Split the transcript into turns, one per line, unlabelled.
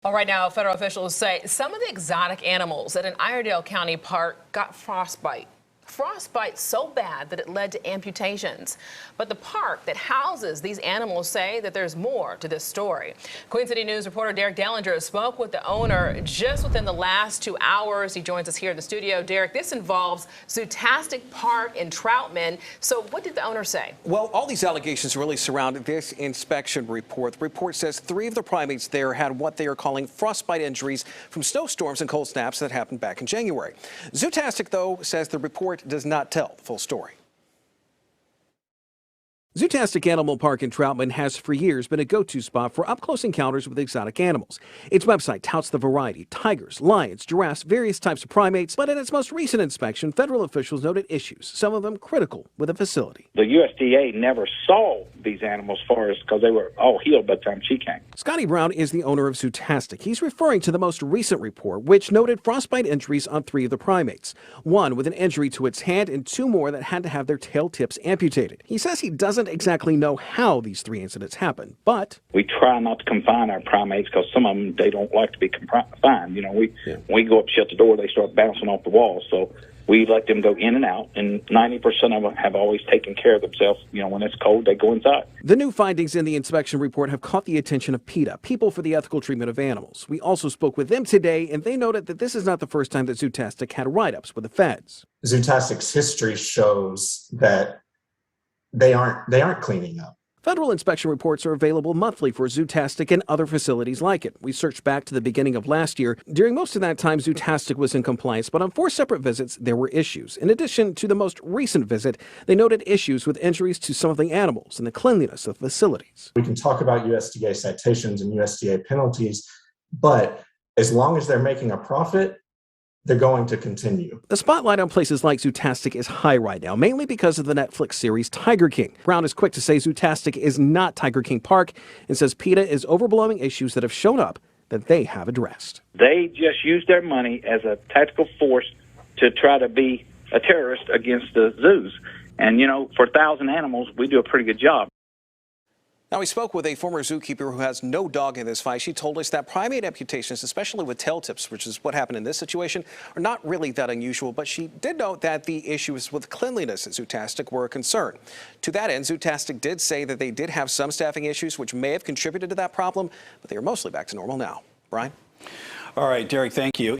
All right, now federal officials say some of the exotic animals at an Iredell County park got frostbite. Frostbite so bad that it led to amputations. But the park that houses these animals say that there's more to this story. Queen City News reporter Derek Dellinger spoke with the owner just within the last 2 hours. He joins us here in the studio. Derek, this involves Zootastic Park in Troutman. So what did the owner say?
Well, all these allegations really surround this inspection report. The report says 3 of the primates there had what they are calling frostbite injuries from snowstorms and cold snaps that happened back in January. Zootastic, though, says the report does not tell the full story. Zootastic Animal Park in Troutman has for years been a go-to spot for up-close encounters with exotic animals. Its website touts the variety: tigers, lions, giraffes, various types of primates. But in its most recent inspection, federal officials noted issues, some of them critical, with the facility.
The USDA never saw these animals because they were all healed by the time she came.
Scotty Brown is the owner of Zootastic. He's referring to the most recent report, which noted frostbite injuries on 3 of the primates. 1 with an injury to its hand and 2 more that had to have their tail tips amputated. He says he doesn't exactly know how these 3 incidents happened, but
we try not to confine our primates because some of them, they don't like to be confined. You know, when we go up, shut the door, they start bouncing off the walls. So we let them go in and out, and 90% of them have always taken care of themselves. You know, when it's cold, they go inside.
The new findings in the inspection report have caught the attention of PETA, People for the Ethical Treatment of Animals. We also spoke with them today, and they noted that this is not the first time that Zootastic had write-ups with the feds.
Zootastic's history shows that they aren't cleaning up.
Federal inspection reports are available monthly for Zootastic and other facilities like it. We searched back to the beginning of last year. During most of that time, Zootastic was in compliance, but on 4 separate visits, there were issues. In addition to the most recent visit, they noted issues with injuries to some of the animals and the cleanliness of the facilities.
We can talk about USDA citations and USDA penalties, but as long as they're making a profit, they're going to continue.
The spotlight on places like Zootastic is high right now, mainly because of the Netflix series Tiger King. Brown is quick to say Zootastic is not Tiger King Park and says PETA is overblowing issues that have shown up that they have addressed.
They just use their money as a tactical force to try to be a terrorist against the zoos. And, you know, for 1,000 animals, we do a pretty good job.
Now, we spoke with a former zookeeper who has no dog in this fight. She told us that primate amputations, especially with tail tips, which is what happened in this situation, are not really that unusual. But she did note that the issues with cleanliness at Zootastic were a concern. To that end, Zootastic did say that they did have some staffing issues, which may have contributed to that problem, but they are mostly back to normal now. Brian?
All right, Derek, thank you.